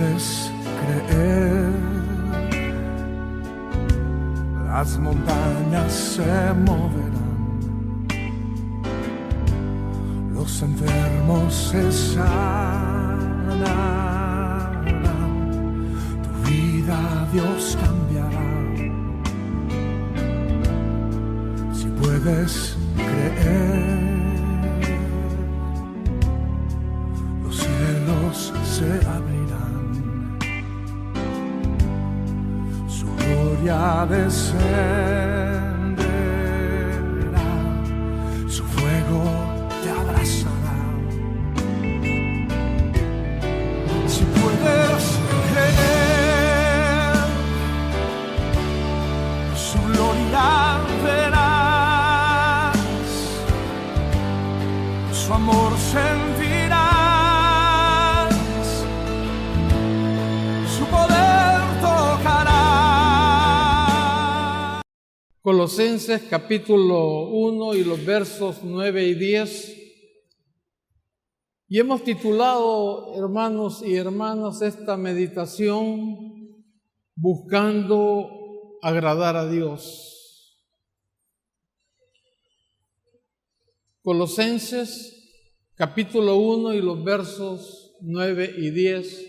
puedes creer, las montañas se moverán, los enfermos se sanarán, tu vida Dios cambiará. Si puedes creer, los cielos se abrirán, su gloria descenderá, su fuego te abrazará. Si puedes creer, su gloria verás, su amor sentirás, su poder tocará. Colosenses capítulo 1 y los versos 9 y 10. Y hemos titulado, hermanos y hermanas, esta meditación buscando agradar a Dios. Colosenses capítulo 1 y los versos 9 y 10.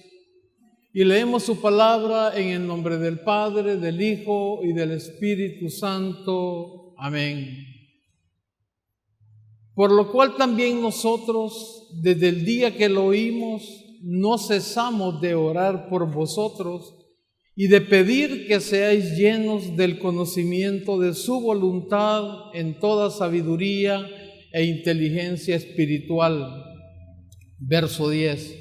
Y leemos su palabra en el nombre del Padre, del Hijo y del Espíritu Santo. Amén. Por lo cual también nosotros, desde el día que lo oímos, no cesamos de orar por vosotros y de pedir que seáis llenos del conocimiento de su voluntad en toda sabiduría e inteligencia espiritual. Verso 10.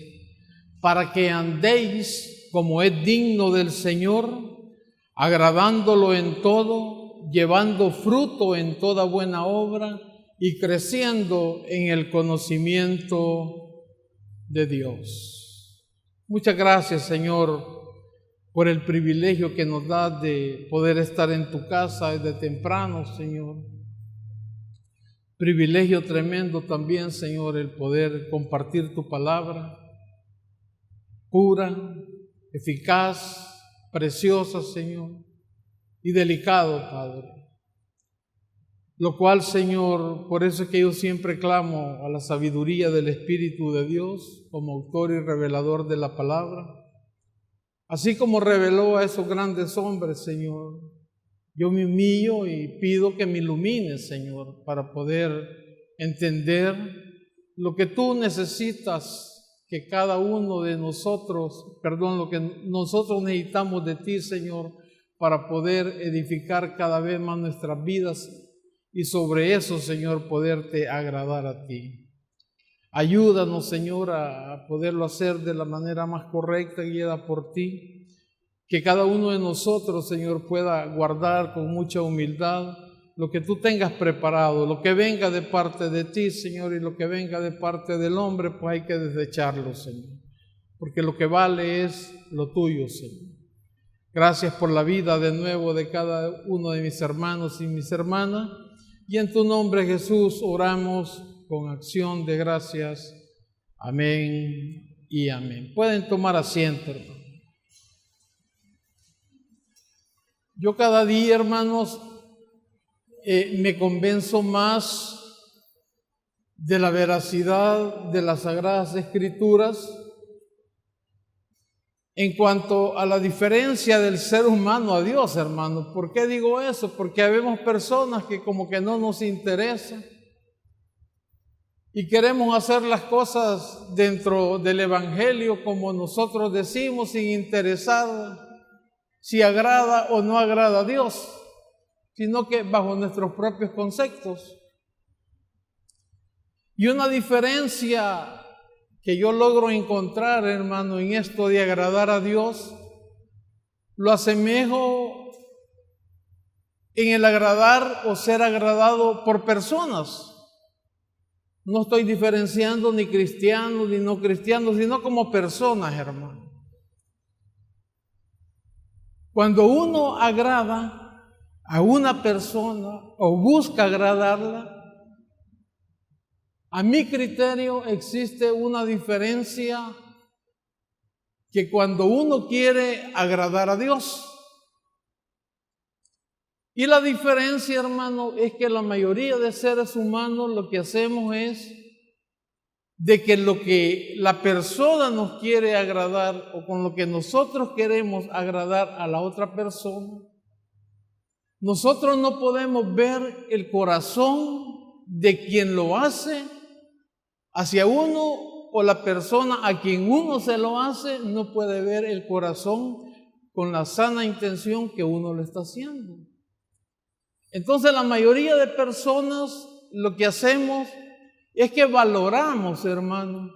Para que andéis como es digno del Señor, agradándolo en todo, llevando fruto en toda buena obra y creciendo en el conocimiento de Dios. Muchas gracias, Señor, por el privilegio que nos das de poder estar en tu casa desde temprano, Señor. Privilegio tremendo también, Señor, el poder compartir tu palabra, pura, eficaz, preciosa, Señor, y delicado, Padre. Lo cual, Señor, por eso es que yo siempre clamo a la sabiduría del Espíritu de Dios como autor y revelador de la palabra. Así como reveló a esos grandes hombres, Señor, yo me humillo y pido que me ilumines, Señor, para poder entender lo que tú necesitas que cada uno de nosotros, lo que nosotros necesitamos de ti, Señor, para poder edificar cada vez más nuestras vidas y sobre eso, Señor, poderte agradar a ti. Ayúdanos, Señor, a poderlo hacer de la manera más correcta, guiada por ti. Que cada uno de nosotros, Señor, pueda guardar con mucha humildad lo que tú tengas preparado, lo que venga de parte de ti, Señor, y lo que venga de parte del hombre, pues hay que desecharlo, Señor, porque lo que vale es lo tuyo, Señor. Gracias por la vida de nuevo de cada uno de mis hermanos y mis hermanas, y en tu nombre, Jesús, oramos con acción de gracias. Amén y amén. Pueden tomar asiento, hermanos. Yo cada día, hermanos, me convenzo más de la veracidad de las Sagradas Escrituras en cuanto a la diferencia del ser humano a Dios, hermano. ¿Por qué digo eso? Porque habemos personas que como que no nos interesa y queremos hacer las cosas dentro del Evangelio como nosotros decimos, sin interesar si agrada o no agrada a Dios, sino que bajo nuestros propios conceptos. Y una diferencia que yo logro encontrar, hermano, en esto de agradar a Dios, lo asemejo en el agradar o ser agradado por personas. No estoy diferenciando ni cristianos ni no cristianos, sino como personas, hermano. Cuando uno agrada a una persona o busca agradarla, a mi criterio existe una diferencia que cuando uno quiere agradar a Dios. Y la diferencia, hermano, es que la mayoría de seres humanos lo que hacemos es de que lo que la persona nos quiere agradar o con lo que nosotros queremos agradar a la otra persona, nosotros no podemos ver el corazón de quien lo hace hacia uno, o la persona a quien uno se lo hace no puede ver el corazón con la sana intención que uno lo está haciendo. Entonces la mayoría de personas lo que hacemos es que valoramos, hermano,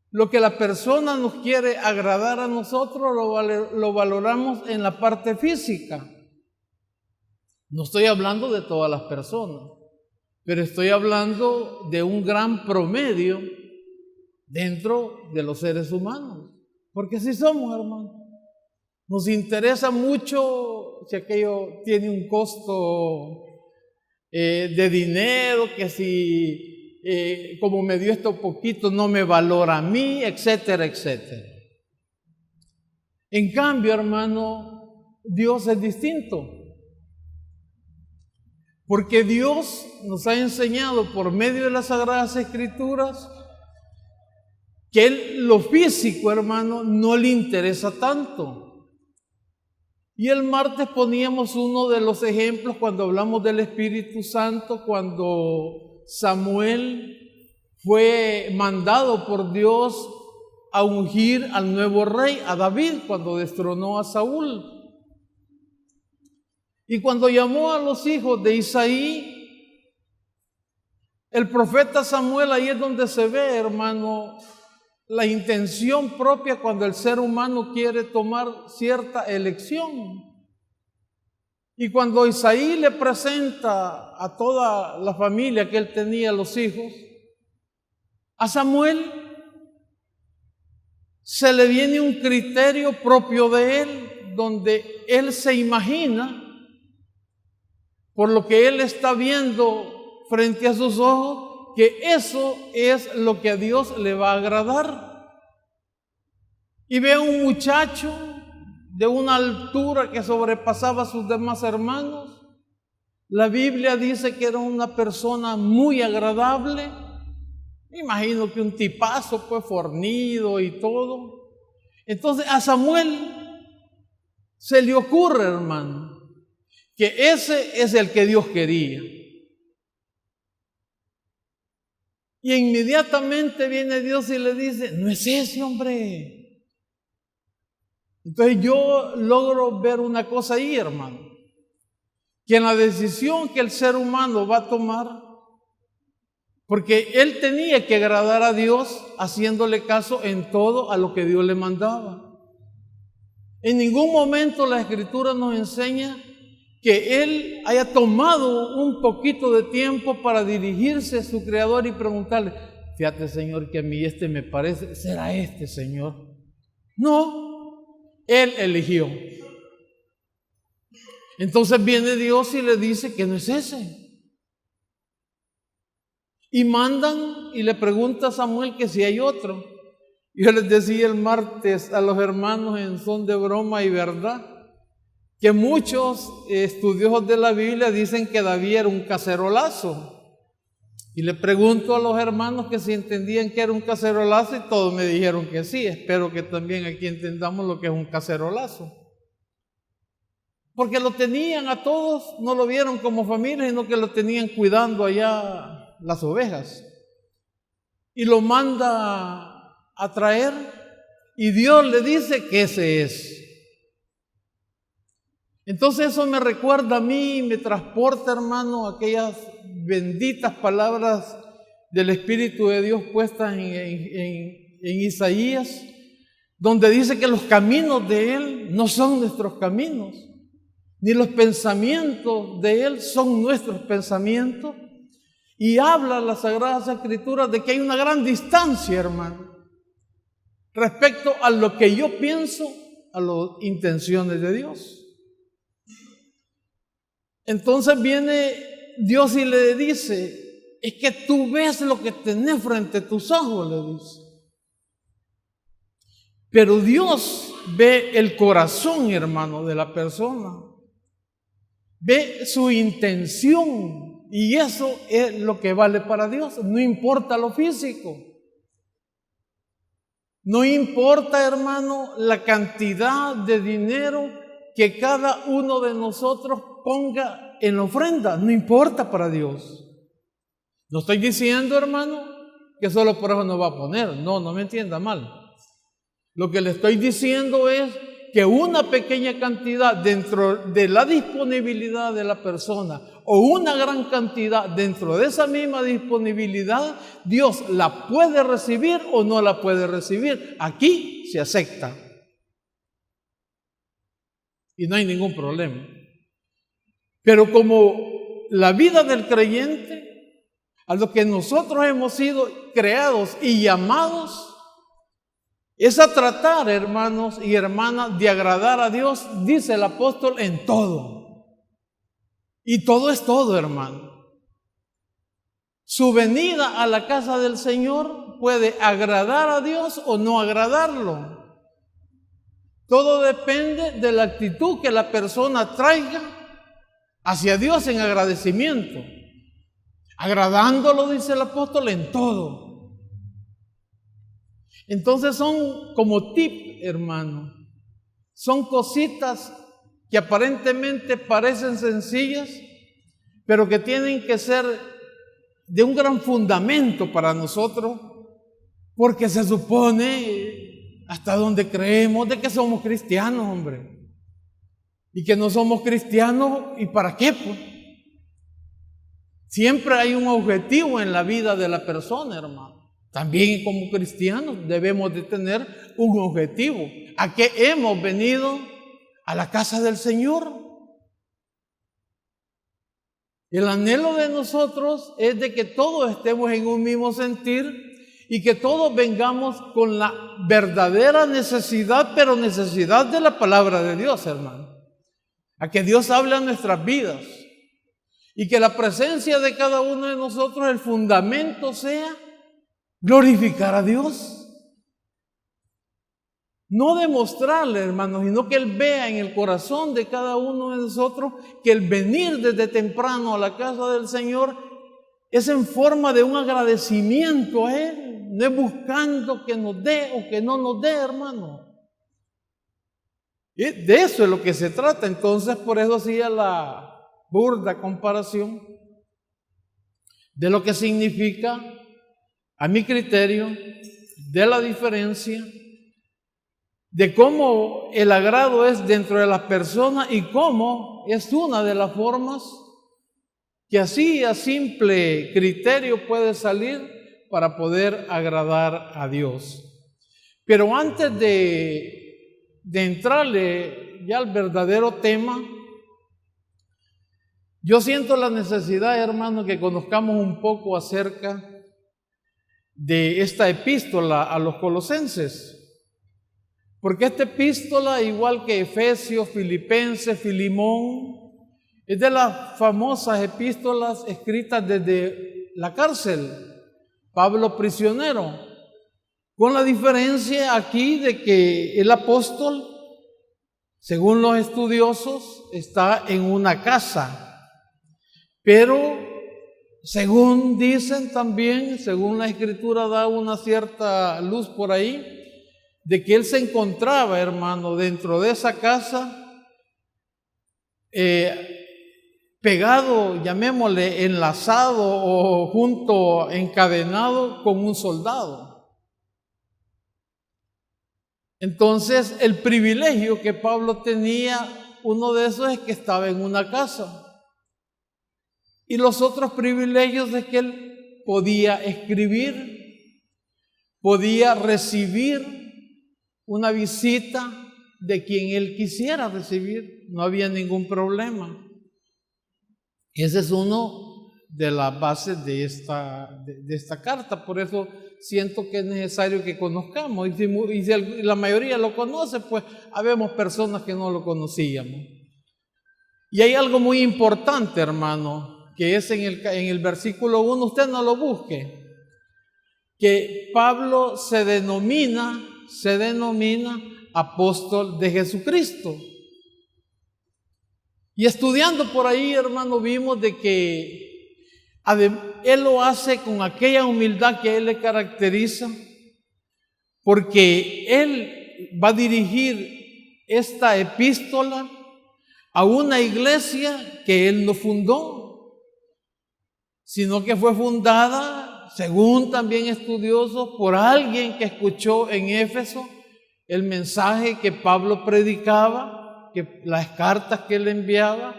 lo que la persona nos quiere agradar a nosotros, lo valoramos en la parte física. No estoy hablando de todas las personas, pero estoy hablando de un gran promedio dentro de los seres humanos. Porque así somos, hermano. Nos interesa mucho si aquello tiene un costo de dinero, que si como me dio esto poquito no me valora a mí, etcétera, etcétera. En cambio, hermano, Dios es distinto. Porque Dios nos ha enseñado por medio de las Sagradas Escrituras que lo físico, hermano, no le interesa tanto. Y el martes poníamos uno de los ejemplos cuando hablamos del Espíritu Santo, cuando Samuel fue mandado por Dios a ungir al nuevo rey, a David, cuando destronó a Saúl. Y cuando llamó a los hijos de Isaí, el profeta Samuel, ahí es donde se ve, hermano, la intención propia cuando el ser humano quiere tomar cierta elección. Y cuando Isaí le presenta a toda la familia que él tenía, los hijos, a Samuel se le viene un criterio propio de él, donde él se imagina, por lo que él está viendo frente a sus ojos, que eso es lo que a Dios le va a agradar. Y ve a un muchacho de una altura que sobrepasaba a sus demás hermanos. La Biblia dice que era una persona muy agradable. Me imagino que un tipazo, pues, fornido y todo. Entonces a Samuel se le ocurre, hermano, que ese es el que Dios quería. Y inmediatamente viene Dios y le dice, no es ese, hombre. Entonces yo logro ver una cosa ahí, hermano, que en la decisión que el ser humano va a tomar, porque él tenía que agradar a Dios haciéndole caso en todo a lo que Dios le mandaba. En ningún momento la Escritura nos enseña que él haya tomado un poquito de tiempo para dirigirse a su Creador y preguntarle, fíjate, Señor, que a mí este me parece, ¿será este, Señor? No, él eligió. Entonces viene Dios y le dice que no es ese. Y mandan y le pregunta a Samuel que si hay otro. Yo les decía el martes a los hermanos en son de broma y verdad, que muchos estudiosos de la Biblia dicen que David era un cacerolazo. Y le pregunto a los hermanos que si entendían que era un cacerolazo y todos me dijeron que sí. Espero que también aquí entendamos lo que es un cacerolazo. Porque lo tenían a todos, no lo vieron como familia, sino que lo tenían cuidando allá las ovejas. Y lo manda a traer y Dios le dice que ese es. Entonces eso me recuerda a mí, me transporta, hermano, aquellas benditas palabras del Espíritu de Dios puestas en Isaías, donde dice que los caminos de Él no son nuestros caminos, ni los pensamientos de Él son nuestros pensamientos. Y habla las Sagradas Escrituras de que hay una gran distancia, hermano, respecto a lo que yo pienso, a las intenciones de Dios. Entonces viene Dios y le dice, es que tú ves lo que tenés frente a tus ojos, le dice. Pero Dios ve el corazón, hermano, de la persona. Ve su intención. Y eso es lo que vale para Dios. No importa lo físico. No importa, hermano, la cantidad de dinero que cada uno de nosotros ponga en la ofrenda. No importa para Dios. No estoy diciendo, hermano, que solo por eso no va a poner. No me entienda mal. Lo que le estoy diciendo es que una pequeña cantidad dentro de la disponibilidad de la persona o una gran cantidad dentro de esa misma disponibilidad, Dios la puede recibir o no la puede recibir. Aquí se acepta. Y no hay ningún problema. Pero como la vida del creyente, a lo que nosotros hemos sido creados y llamados, es a tratar, hermanos y hermanas, de agradar a Dios, dice el apóstol, en todo. Y todo es todo, hermano. Su venida a la casa del Señor puede agradar a Dios o no agradarlo. Todo depende de la actitud que la persona traiga hacia Dios en agradecimiento. Agradándolo, dice el apóstol, en todo. Entonces son como tip, hermano. Son cositas que aparentemente parecen sencillas, pero que tienen que ser de un gran fundamento para nosotros, porque se supone, hasta donde creemos, de que somos cristianos, hombre. Y que no somos cristianos, ¿y para qué, pues? Siempre hay un objetivo en la vida de la persona, hermano. También como cristianos debemos de tener un objetivo. ¿A qué hemos venido? A la casa del Señor. El anhelo de nosotros es de que todos estemos en un mismo sentir y que todos vengamos con la verdadera necesidad, pero necesidad de la palabra de Dios, hermano. A que Dios hable a nuestras vidas y que la presencia de cada uno de nosotros, el fundamento sea glorificar a Dios. No demostrarle, hermanos, sino que Él vea en el corazón de cada uno de nosotros que el venir desde temprano a la casa del Señor es en forma de un agradecimiento a Él, no es buscando que nos dé o que no nos dé, hermano. Y de eso es lo que se trata. Entonces, por eso hacía la burda comparación de lo que significa, a mi criterio, de la diferencia de cómo el agrado es dentro de las personas y cómo es una de las formas que así a simple criterio puede salir para poder agradar a Dios. Pero antes de entrarle ya al verdadero tema, yo siento la necesidad, hermano, que conozcamos un poco acerca de esta epístola a los colosenses. Porque esta epístola, igual que Efesios, Filipenses, Filimón, es de las famosas epístolas escritas desde la cárcel, Pablo prisionero, con la diferencia aquí de que el apóstol, según los estudiosos, está en una casa, pero según dicen también, según la escritura da una cierta luz por ahí, de que él se encontraba, hermano, dentro de esa casa, pegado, llamémosle, enlazado o junto, encadenado con un soldado. Entonces, el privilegio que Pablo tenía, uno de esos es que estaba en una casa. Y los otros privilegios es que él podía escribir, podía recibir una visita de quien él quisiera recibir, no había ningún problema. Ese es uno de las bases de esta carta, por eso siento que es necesario que conozcamos, y si la mayoría lo conoce, pues habemos personas que no lo conocíamos. Y hay algo muy importante, hermano, que es en el versículo 1, usted no lo busque, que Pablo se denomina se denomina apóstol de Jesucristo. Y estudiando por ahí, hermano, vimos de que él lo hace con aquella humildad que a él le caracteriza, porque él va a dirigir esta epístola a una iglesia que él no fundó, sino que fue fundada, según también estudiosos, por alguien que escuchó en Éfeso el mensaje que Pablo predicaba, que las cartas que él enviaba,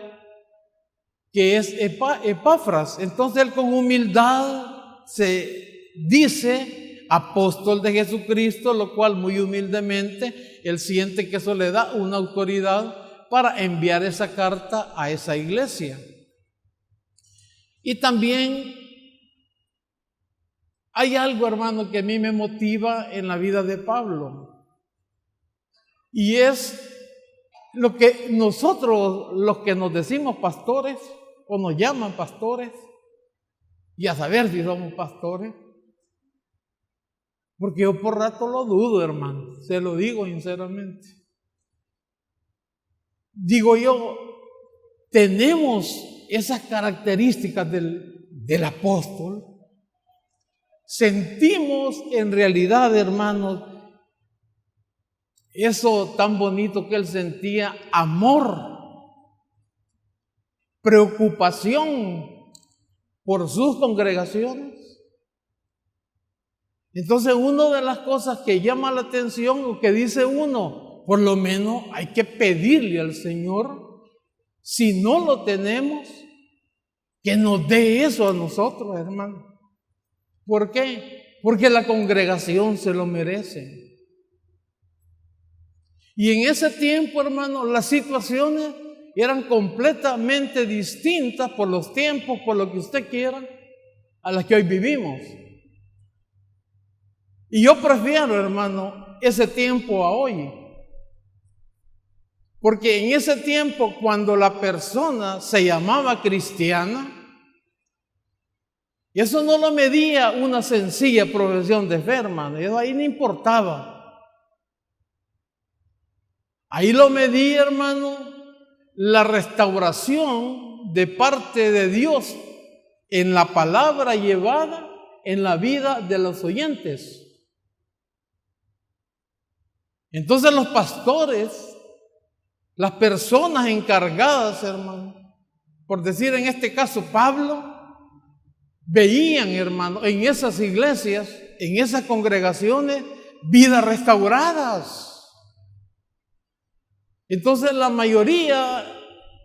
que es Epafras. Entonces él con humildad se dice apóstol de Jesucristo, lo cual muy humildemente él siente que eso le da una autoridad para enviar esa carta a esa iglesia. Y también hay algo, hermano, que a mí me motiva en la vida de Pablo, y es lo que nosotros, los que nos decimos pastores o nos llaman pastores, y a saber si somos pastores, porque yo por rato lo dudo, hermano, se lo digo sinceramente. Digo yo, tenemos esas características del apóstol. Sentimos en realidad, hermanos, eso tan bonito que él sentía: amor, preocupación por sus congregaciones. Entonces, una de las cosas que llama la atención, o que dice uno, por lo menos hay que pedirle al Señor, si no lo tenemos, que nos dé eso a nosotros, hermano. ¿Por qué? Porque la congregación se lo merece. Y en ese tiempo, hermano, las situaciones eran completamente distintas por los tiempos, por lo que usted quiera, a las que hoy vivimos. Y yo prefiero, hermano, ese tiempo a hoy. Porque en ese tiempo, cuando la persona se llamaba cristiana, y eso no lo medía una sencilla profesión de fe, hermano, eso ahí no importaba. Ahí lo medía, hermano, la restauración de parte de Dios en la palabra llevada en la vida de los oyentes. Entonces los pastores, las personas encargadas, hermano, por decir en este caso Pablo, veían, hermano, en esas iglesias, en esas congregaciones, vidas restauradas. Entonces la mayoría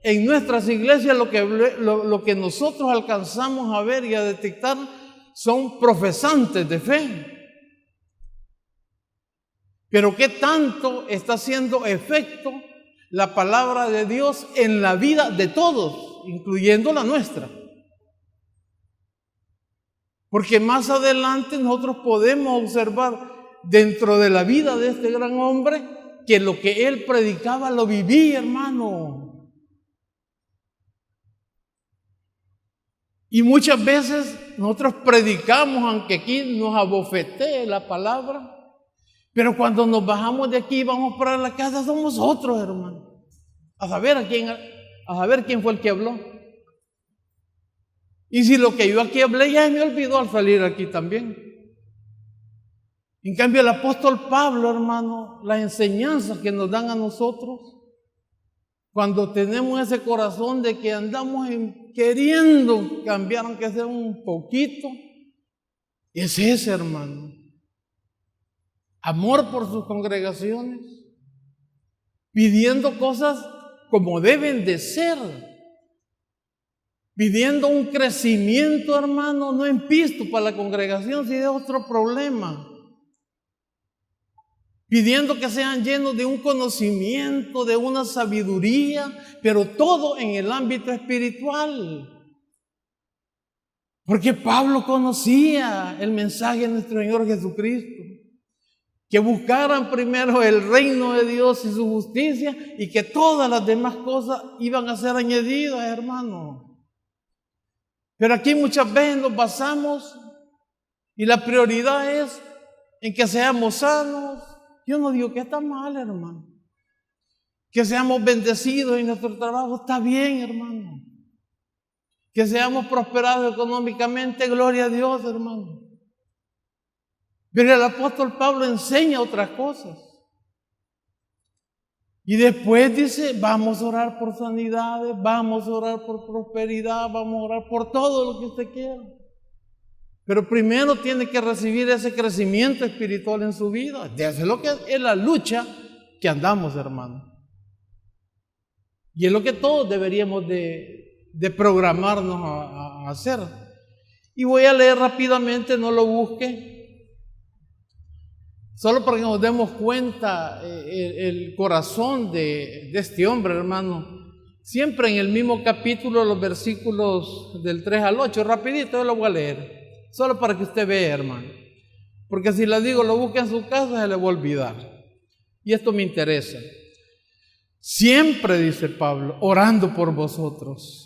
en nuestras iglesias, lo que nosotros alcanzamos a ver y a detectar, son profesantes de fe. Pero ¿qué tanto está haciendo efecto la palabra de Dios en la vida de todos, incluyendo la nuestra? Porque más adelante nosotros podemos observar dentro de la vida de este gran hombre que lo que él predicaba lo vivía, hermano. Y muchas veces nosotros predicamos, aunque aquí nos abofetee la palabra, pero cuando nos bajamos de aquí y vamos para la casa, somos otros, hermano. A saber quién fue el que habló. Y si lo que yo aquí hablé ya me olvidó al salir aquí también. En cambio, el apóstol Pablo, hermano, las enseñanzas que nos dan a nosotros, cuando tenemos ese corazón de que andamos queriendo cambiar, aunque sea un poquito, es ese, hermano. Amor por sus congregaciones, pidiendo cosas como deben de ser, pidiendo un crecimiento, hermano, no en pisto para la congregación, si es otro problema. Pidiendo que sean llenos de un conocimiento, de una sabiduría, pero todo en el ámbito espiritual. Porque Pablo conocía el mensaje de nuestro Señor Jesucristo. Que buscaran primero el reino de Dios y su justicia, y que todas las demás cosas iban a ser añadidas, hermano. Pero aquí muchas veces nos basamos y la prioridad es en que seamos sanos, Yo no digo que está mal, hermano. Que seamos bendecidos en nuestro trabajo, está bien, hermano. Que seamos prosperados económicamente, gloria a Dios, hermano. Pero el apóstol Pablo enseña otras cosas. Y después dice, vamos a orar por sanidades, vamos a orar por prosperidad, vamos a orar por todo lo que usted quiera. Pero primero tiene que recibir ese crecimiento espiritual en su vida. Eso es lo que es la lucha que andamos, hermano. Y es lo que todos deberíamos de programarnos a hacer. Y voy a leer rápidamente, no lo busque, solo para que nos demos cuenta el corazón de este hombre, hermano. Siempre en el mismo capítulo, los versículos del 3 al 8, rapidito yo lo voy a leer, solo para que usted vea, hermano. Porque si le digo, lo busque en su casa, se le va a olvidar. Y esto me interesa. Siempre, dice Pablo, orando por vosotros.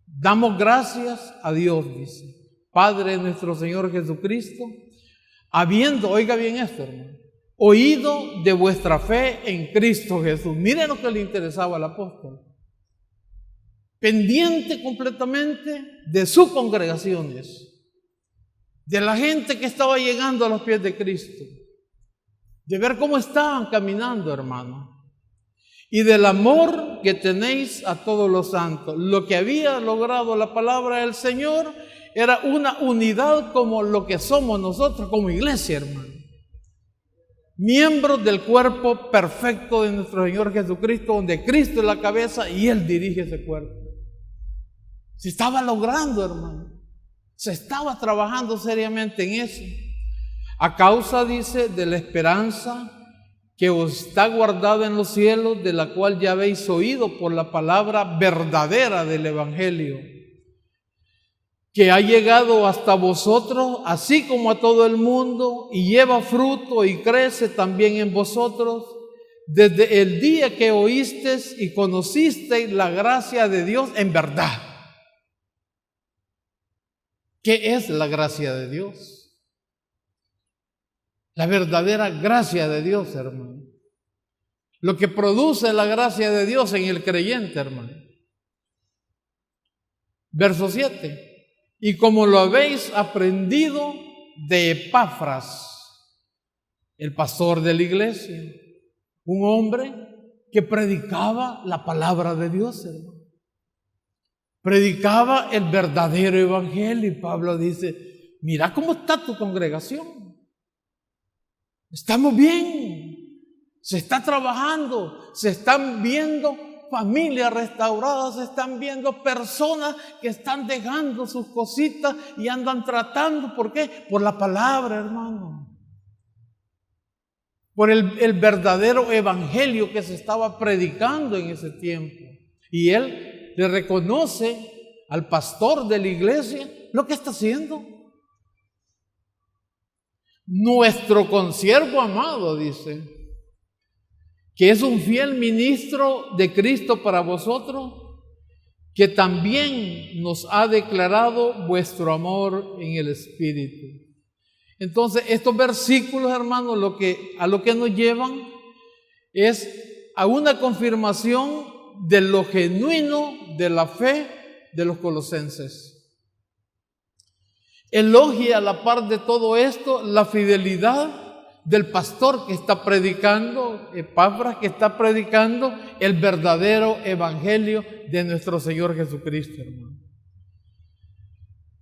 Damos gracias a Dios, dice, Padre de nuestro Señor Jesucristo, habiendo, oiga bien esto, hermano, oído de vuestra fe en Cristo Jesús. Miren lo que le interesaba al apóstol. Pendiente completamente de sus congregaciones, de la gente que estaba llegando a los pies de Cristo, de ver cómo estaban caminando, hermano. Y del amor que tenéis a todos los santos. Lo que había logrado la palabra del Señor era una unidad como lo que somos nosotros como iglesia, hermano. Miembros del cuerpo perfecto de nuestro Señor Jesucristo, donde Cristo es la cabeza y Él dirige ese cuerpo. Se estaba logrando, hermano. Se estaba trabajando seriamente en eso. A causa, dice, de la esperanza que os está guardada en los cielos, de la cual ya habéis oído por la palabra verdadera del Evangelio, que ha llegado hasta vosotros, así como a todo el mundo, y lleva fruto y crece también en vosotros, desde el día que oísteis y conocisteis la gracia de Dios en verdad. ¿Qué es la gracia de Dios? La verdadera gracia de Dios, hermano. Lo que produce la gracia de Dios en el creyente, hermano. Verso 7. Y como lo habéis aprendido de Epafras, el pastor de la iglesia, un hombre que predicaba la palabra de Dios, hermano. Predicaba el verdadero evangelio. Y Pablo dice, mira cómo está tu congregación. Estamos bien, se está trabajando, se están viendo familias restauradas, se están viendo personas que están dejando sus cositas y andan tratando. ¿Por qué? Por la palabra, hermano. Por el verdadero evangelio que se estaba predicando en ese tiempo. Y él le reconoce al pastor de la iglesia lo que está haciendo. Nuestro consiervo amado, dice, que es un fiel ministro de Cristo para vosotros, que también nos ha declarado vuestro amor en el Espíritu. Entonces, estos versículos, hermanos, a lo que nos llevan es a una confirmación de lo genuino de la fe de los colosenses. Elogia a la par de todo esto la fidelidad del pastor que está predicando, Epafras, que está predicando el verdadero evangelio de nuestro Señor Jesucristo, hermano.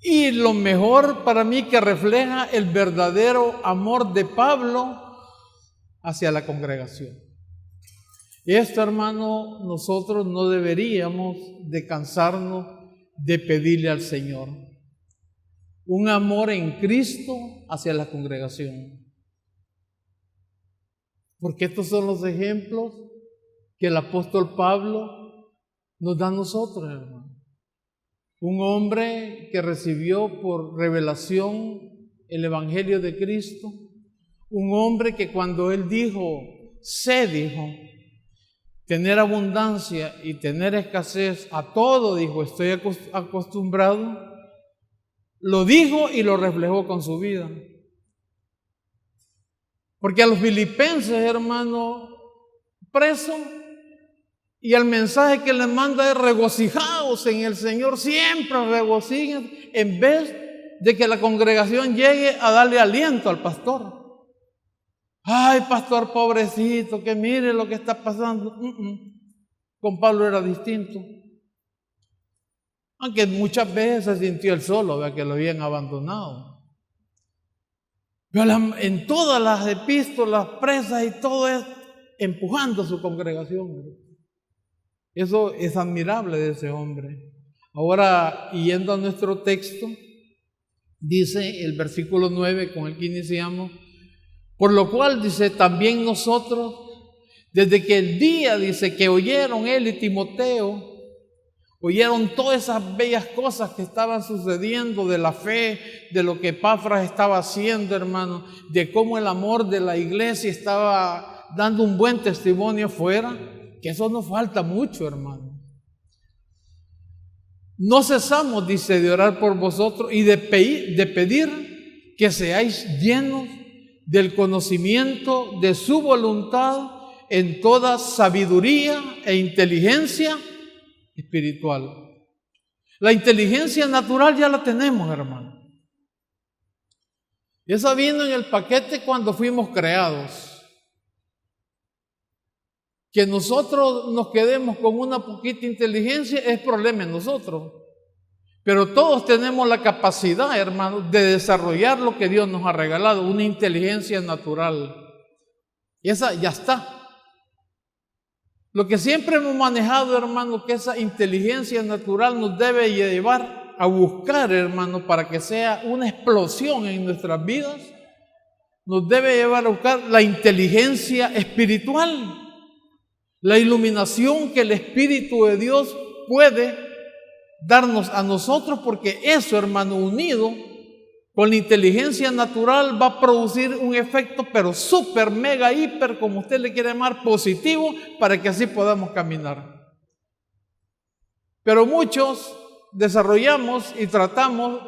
Y lo mejor para mí que refleja el verdadero amor de Pablo hacia la congregación. Esto, hermano, nosotros no deberíamos de cansarnos de pedirle al Señor. Un amor en Cristo hacia la congregación. Porque estos son los ejemplos que el apóstol Pablo nos da a nosotros, hermano. Un hombre que recibió por revelación el Evangelio de Cristo. Un hombre que cuando él dijo, tener abundancia y tener escasez, a todo dijo, estoy acostumbrado. Lo dijo y lo reflejó con su vida. Porque a los filipenses, hermano, presos, y el mensaje que les manda es regocijaos en el Señor, siempre regocijen, en vez de que la congregación llegue a darle aliento al pastor. Ay, pastor pobrecito, que mire lo que está pasando. Con Pablo era distinto. Aunque muchas veces se sintió él solo, ¿verdad? Que lo habían abandonado. Pero en todas las epístolas, presas y todo es empujando a su congregación, ¿verdad? Eso es admirable de ese hombre. Ahora, yendo a nuestro texto, dice el versículo 9 con el que iniciamos, por lo cual dice, también nosotros, desde que el día, dice, que oyeron él y Timoteo, oyeron todas esas bellas cosas que estaban sucediendo de la fe, de lo que Epafras estaba haciendo, hermano, de cómo el amor de la iglesia estaba dando un buen testimonio afuera, que eso nos falta mucho, hermano. No cesamos, dice, de orar por vosotros y de pedir que seáis llenos del conocimiento de su voluntad en toda sabiduría e inteligencia espiritual. La inteligencia natural ya la tenemos, hermano. Esa vino en el paquete cuando fuimos creados. Que nosotros nos quedemos con una poquita inteligencia es problema en nosotros. Pero todos tenemos la capacidad, hermano, de desarrollar lo que Dios nos ha regalado, una inteligencia natural. Y esa ya está. Lo que siempre hemos manejado, hermano, que esa inteligencia natural nos debe llevar a buscar, hermano, para que sea una explosión en nuestras vidas, nos debe llevar a buscar la inteligencia espiritual, la iluminación que el Espíritu de Dios puede darnos a nosotros, porque eso, hermano, unido con la inteligencia natural va a producir un efecto, pero súper, mega, hiper, como usted le quiere llamar, positivo, para que así podamos caminar. Pero muchos desarrollamos y tratamos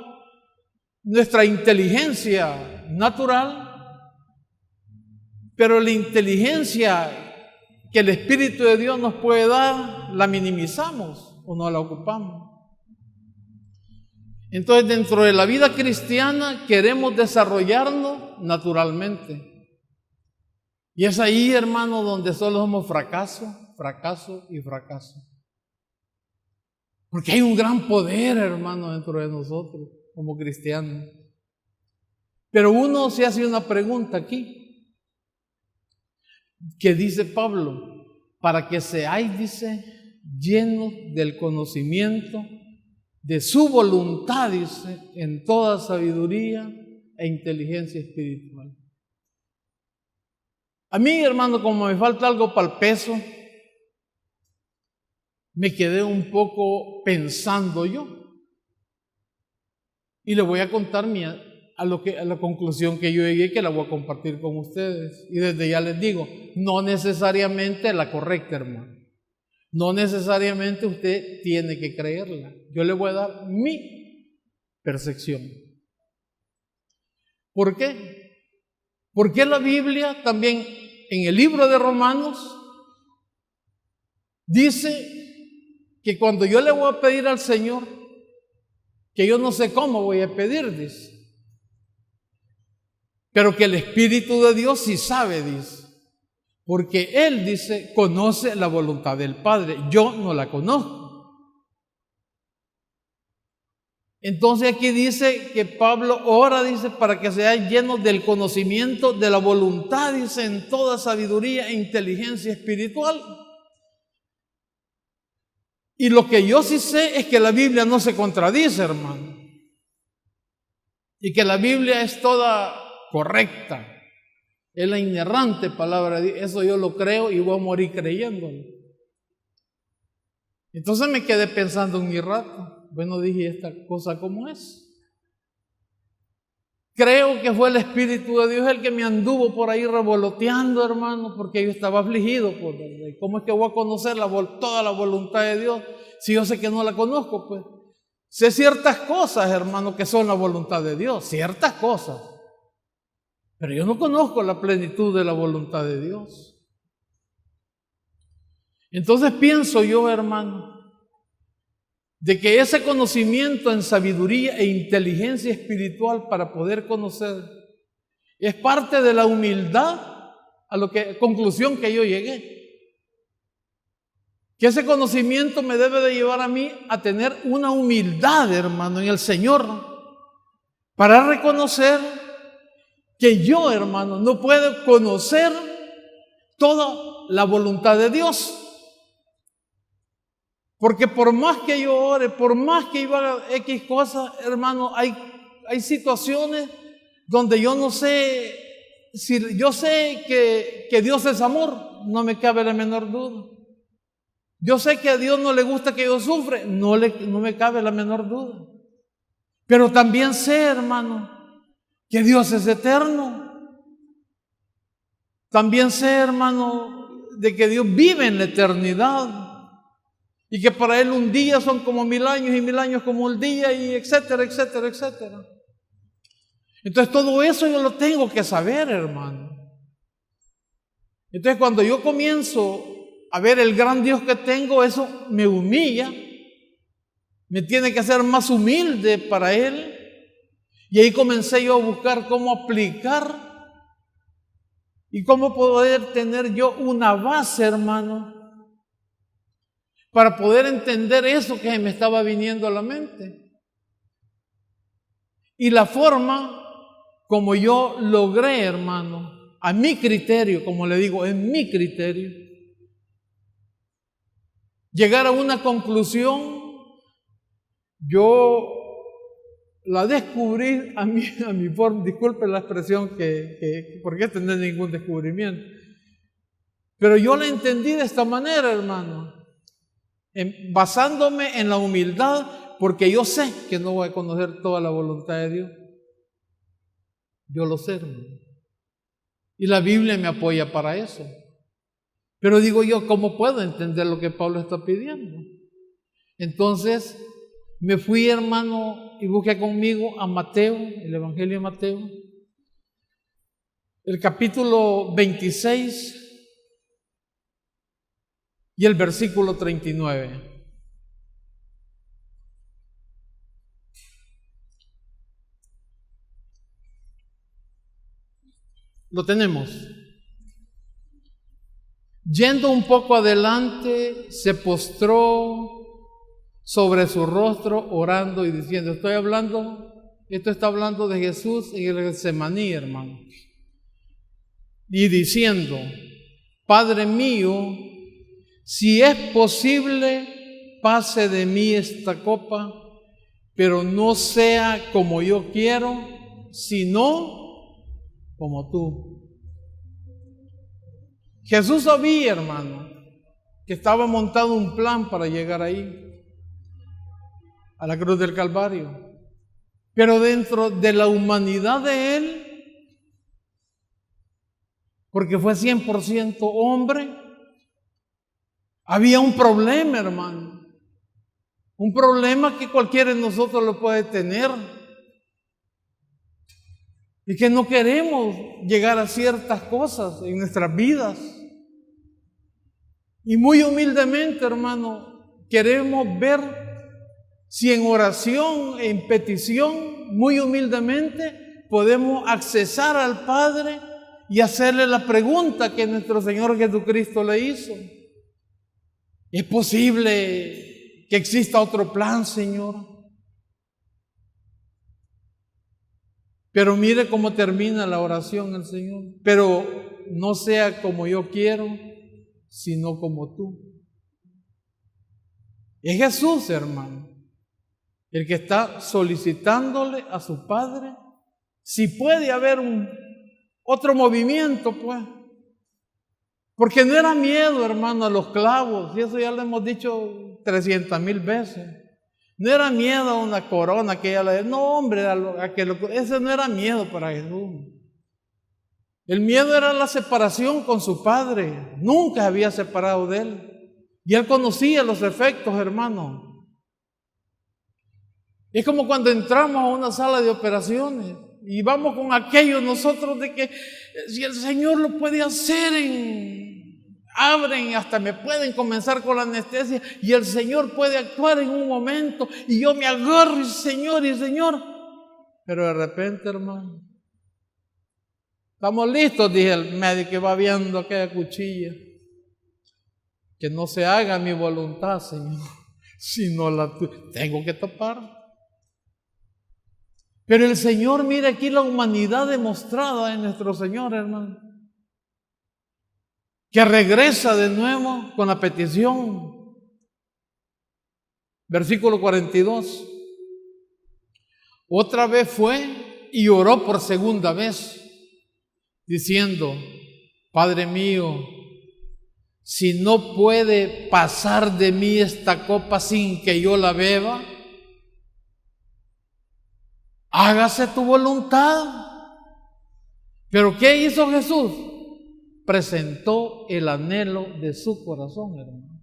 nuestra inteligencia natural, pero la inteligencia que el Espíritu de Dios nos puede dar, la minimizamos o no la ocupamos. Entonces, dentro de la vida cristiana queremos desarrollarnos naturalmente. Y es ahí, hermano, donde solo somos fracaso, fracaso y fracaso. Porque hay un gran poder, hermano, dentro de nosotros como cristianos. Pero uno se hace una pregunta aquí, que dice Pablo, para que seáis, dice, llenos del conocimiento de su voluntad, dice, en toda sabiduría e inteligencia espiritual. A mí, hermano, como me falta algo para el peso, me quedé un poco pensando yo. Y le voy a contar a la conclusión que yo llegué, que la voy a compartir con ustedes. Y desde ya les digo, no necesariamente la correcta, hermano. No necesariamente usted tiene que creerla. Yo le voy a dar mi percepción. ¿Por qué? Porque la Biblia también en el libro de Romanos dice que cuando yo le voy a pedir al Señor, que yo no sé cómo voy a pedir, dice, pero que el Espíritu de Dios sí sabe, dice. Porque Él, dice, conoce la voluntad del Padre. Yo no la conozco. Entonces aquí dice que Pablo ora, dice, para que seáis llenos del conocimiento de la voluntad, dice, en toda sabiduría e inteligencia espiritual. Y lo que yo sí sé es que la Biblia no se contradice, hermano. Y que la Biblia es toda correcta. Es la inerrante palabra de Dios. Eso yo lo creo y voy a morir creyéndolo. Entonces me quedé pensando en mi rato. Bueno, dije, ¿esta cosa cómo es? Creo que fue el Espíritu de Dios el que me anduvo por ahí revoloteando, hermano, porque yo estaba afligido. ¿Cómo es que voy a conocer toda la voluntad de Dios si yo sé que no la conozco? Pues sé ciertas cosas, hermano, que son la voluntad de Dios, ciertas cosas. pero yo no conozco la plenitud de la voluntad de Dios. Entonces pienso yo, hermano, de que ese conocimiento en sabiduría e inteligencia espiritual para poder conocer es parte de la humildad, a lo que conclusión que yo llegué. Que ese conocimiento me debe de llevar a mí a tener una humildad, hermano, en el Señor, para reconocer que yo, hermano, no puedo conocer toda la voluntad de Dios. Porque por más que yo ore, por más que yo haga X cosas, hermano, hay situaciones donde yo no sé, si yo sé que Dios es amor, no me cabe la menor duda. Yo sé que a Dios no le gusta que yo sufra, no me cabe la menor duda. Pero también sé, hermano, que Dios es eterno. También sé, hermano, de que Dios vive en la eternidad. Y que para Él un día son como 1000 años y 1000 años como un día, y etcétera, etcétera, etcétera. Entonces todo eso yo lo tengo que saber, hermano. Entonces cuando yo comienzo a ver el gran Dios que tengo, eso me humilla, me tiene que hacer más humilde para Él. Y ahí comencé yo a buscar cómo aplicar y cómo poder tener yo una base, hermano, para poder entender eso que me estaba viniendo a la mente. Y la forma como yo logré, hermano, a mi criterio, como le digo, en mi criterio, llegar a una conclusión, yo la descubrí a mi forma, disculpe la expresión porque este no es ningún descubrimiento, pero yo la entendí de esta manera, hermano, basándome en la humildad, porque yo sé que no voy a conocer toda la voluntad de Dios. Yo lo sé, hermano. Y la Biblia me apoya para eso. Pero digo yo, ¿cómo puedo entender lo que Pablo está pidiendo? Entonces me fui, hermano, y busqué conmigo a Mateo, el Evangelio de Mateo, el capítulo 26 y el versículo 39. Lo tenemos. Yendo un poco adelante, se postró sobre su rostro orando y diciendo, esto está hablando de Jesús en el Getsemaní, hermano. Y diciendo, Padre mío, si es posible, pase de mí esta copa, pero no sea como yo quiero, sino como tú. Jesús sabía, hermano, que estaba montado un plan para llegar ahí, a la cruz del Calvario. Pero dentro de la humanidad de Él, porque fue 100% hombre, había un problema, hermano. Un problema que cualquiera de nosotros lo puede tener. Y que no queremos llegar a ciertas cosas en nuestras vidas. Y muy humildemente, hermano, queremos ver si en oración, en petición, muy humildemente, podemos accesar al Padre y hacerle la pregunta que nuestro Señor Jesucristo le hizo. ¿Es posible que exista otro plan, Señor? Pero mire cómo termina la oración el Señor. Pero no sea como yo quiero, sino como tú. Es Jesús, hermano, el que está solicitándole a su Padre si puede haber otro movimiento, pues. Porque no era miedo, hermano, a los clavos, y eso ya lo hemos dicho 300,000 veces. No era miedo a una corona que ella le... No, hombre, ese no era miedo para Jesús. El miedo era la separación con su Padre. Nunca se había separado de Él. Y Él conocía los efectos, hermano. Es como cuando entramos a una sala de operaciones. Y vamos con aquello nosotros de que si el Señor lo puede hacer, abren, hasta me pueden comenzar con la anestesia y el Señor puede actuar en un momento y yo me agarro y Señor. Pero de repente, hermano, estamos listos, dije el médico que va viendo aquella cuchilla. Que no se haga mi voluntad, Señor, sino la tuya. Tengo que tapar. Pero el Señor, mire aquí la humanidad demostrada en nuestro Señor, hermano, que regresa de nuevo con la petición. Versículo 42. Otra vez fue y oró por segunda vez, diciendo: Padre mío, si no puede pasar de mí esta copa sin que yo la beba, hágase tu voluntad. Pero ¿qué hizo Jesús? Presentó el anhelo de su corazón, hermano.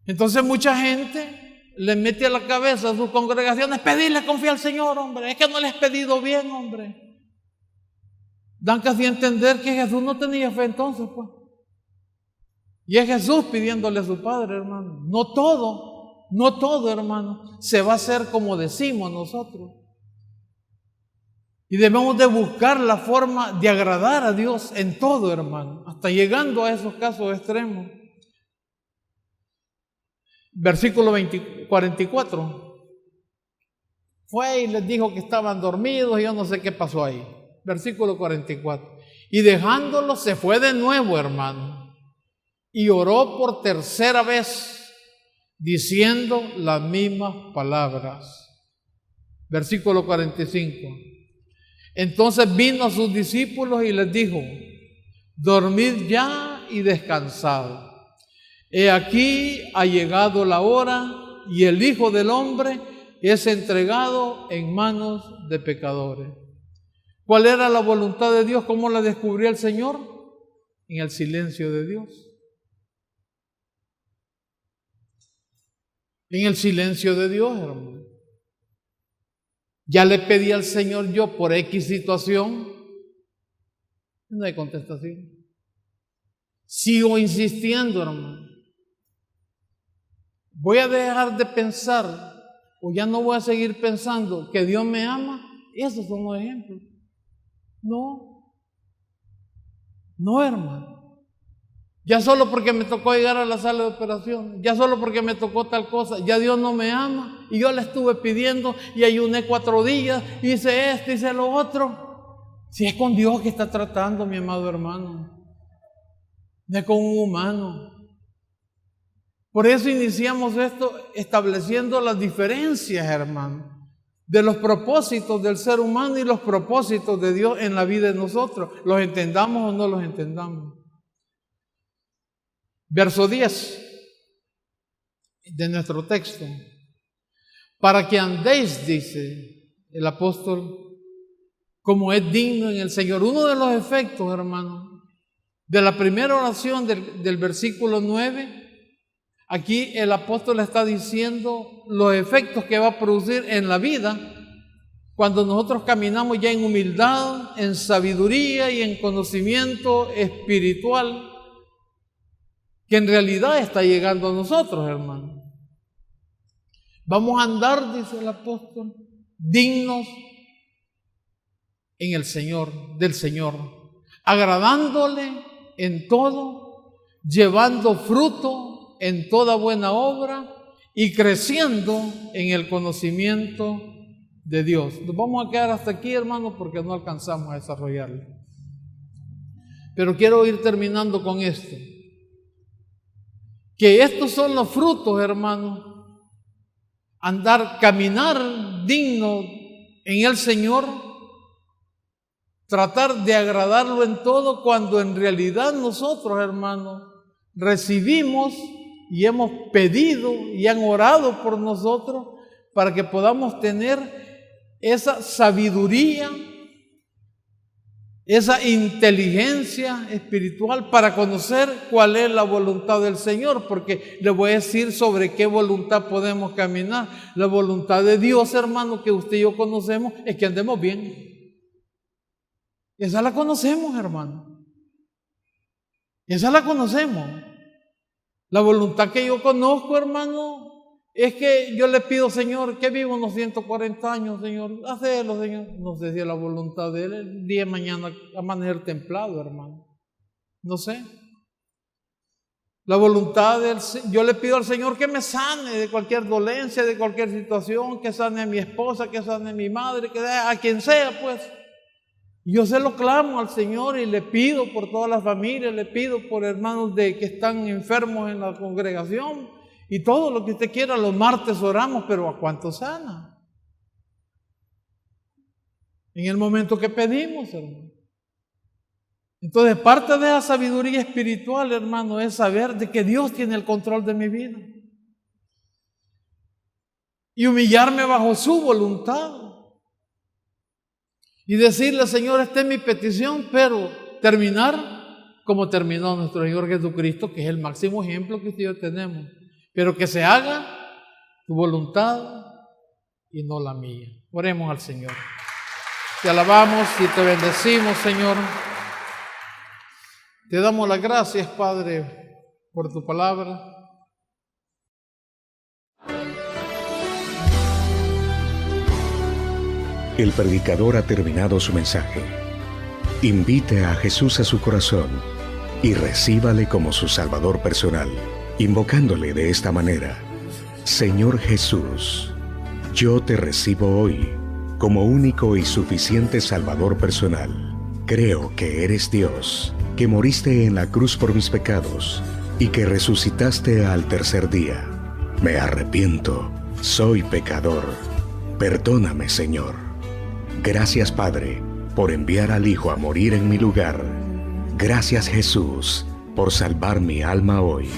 Entonces mucha gente le mete a la cabeza a sus congregaciones: pedirle confiar al Señor, hombre, es que no le has pedido bien, hombre. Dan casi a entender que Jesús no tenía fe entonces, pues. Y es Jesús pidiéndole a su Padre, hermano. No todo, hermano, se va a hacer como decimos nosotros. Y debemos de buscar la forma de agradar a Dios en todo, hermano, hasta llegando a esos casos extremos. Versículo 44. Fue y les dijo que estaban dormidos y yo no sé qué pasó ahí. Versículo 44. Y dejándolo se fue de nuevo, hermano, y oró por tercera vez, diciendo las mismas palabras. Versículo 45. Entonces vino a sus discípulos y les dijo: dormid ya y descansad. He aquí ha llegado la hora y el Hijo del Hombre es entregado en manos de pecadores. ¿Cuál era la voluntad de Dios? ¿Cómo la descubrió el Señor? En el silencio de Dios. En el silencio de Dios, hermano. Ya le pedí al Señor yo por X situación. No hay contestación. Sigo insistiendo, hermano. Voy a dejar de pensar, o ya no voy a seguir pensando que Dios me ama. Esos son los ejemplos. No, hermano. Ya solo porque me tocó llegar a la sala de operación, ya solo porque me tocó tal cosa, ya Dios no me ama. Y yo le estuve pidiendo y ayuné 4 días, hice esto, hice lo otro. Si es con Dios que está tratando, mi amado hermano, no es con un humano. Por eso iniciamos esto estableciendo las diferencias, hermano, de los propósitos del ser humano y los propósitos de Dios en la vida de nosotros, los entendamos o no los entendamos. Verso 10 de nuestro texto. Para que andéis, dice el apóstol, como es digno en el Señor. Uno de los efectos, hermano, de la primera oración del versículo 9, aquí el apóstol está diciendo los efectos que va a producir en la vida cuando nosotros caminamos ya en humildad, en sabiduría y en conocimiento espiritual que en realidad está llegando a nosotros, hermano. Vamos a andar, dice el apóstol, dignos en el Señor, del Señor, agradándole en todo, llevando fruto en toda buena obra y creciendo en el conocimiento de Dios. Nos vamos a quedar hasta aquí, hermano, porque no alcanzamos a desarrollarlo. Pero quiero ir terminando con esto. Que estos son los frutos, hermano. Caminar digno en el Señor, tratar de agradarlo en todo, cuando en realidad nosotros, hermano, recibimos y hemos pedido y han orado por nosotros para que podamos tener esa sabiduría esa inteligencia espiritual para conocer cuál es la voluntad del Señor, porque le voy a decir sobre qué voluntad podemos caminar. La voluntad de Dios, hermano, que usted y yo conocemos, es que andemos bien. Esa la conocemos, hermano. Esa la conocemos. La voluntad que yo conozco, hermano, es que yo le pido, Señor, que viva unos 140 años, Señor. Hacelo, Señor. No sé si es la voluntad de Él. El día de mañana amanecer templado, hermano. No sé. La voluntad del yo le pido al Señor que me sane de cualquier dolencia, de cualquier situación, que sane a mi esposa, que sane a mi madre, que a quien sea, pues. Yo se lo clamo al Señor y le pido por todas las familias, le pido por hermanos que están enfermos en la congregación. Y todo lo que usted quiera, los martes oramos, pero ¿a cuánto sana? En el momento que pedimos, hermano. Entonces, parte de la sabiduría espiritual, hermano, es saber de que Dios tiene el control de mi vida. Y humillarme bajo su voluntad. Y decirle, Señor, esta es mi petición, pero terminar como terminó nuestro Señor Jesucristo, que es el máximo ejemplo que usted y yo tenemos. Pero que se haga tu voluntad y no la mía. Oremos al Señor. Te alabamos y te bendecimos, Señor. Te damos las gracias, Padre, por tu palabra. El predicador ha terminado su mensaje. Invite a Jesús a su corazón y recíbale como su Salvador personal, invocándole de esta manera: Señor Jesús, yo te recibo hoy como único y suficiente Salvador personal. Creo que eres Dios, que moriste en la cruz por mis pecados y que resucitaste al tercer día. Me arrepiento, soy pecador. Perdóname, Señor. Gracias, Padre, por enviar al Hijo a morir en mi lugar. Gracias, Jesús, por salvar mi alma hoy.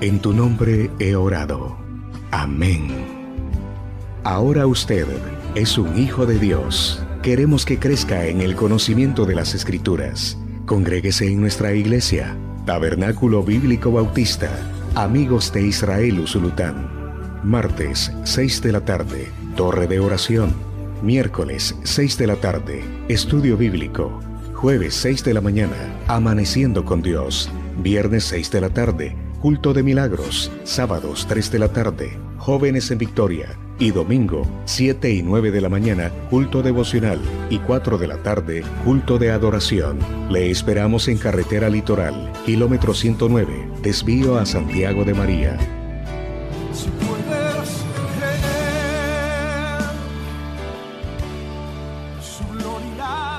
En tu nombre he orado. Amén. Ahora usted es un hijo de Dios. Queremos que crezca en el conocimiento de las Escrituras. Congréguese en nuestra iglesia, Tabernáculo Bíblico Bautista, Amigos de Israel Usulután. Martes, 6 de la tarde, Torre de Oración. Miércoles, 6 de la tarde, Estudio Bíblico. Jueves, 6 de la mañana, Amaneciendo con Dios. Viernes, 6 de la tarde, Culto de Milagros. Sábados, 3 de la tarde, Jóvenes en Victoria. Y domingo, 7 y 9 de la mañana, culto devocional. Y 4 de la tarde, culto de adoración. Le esperamos en Carretera Litoral, kilómetro 109, desvío a Santiago de María. Si puedes ver su gloria.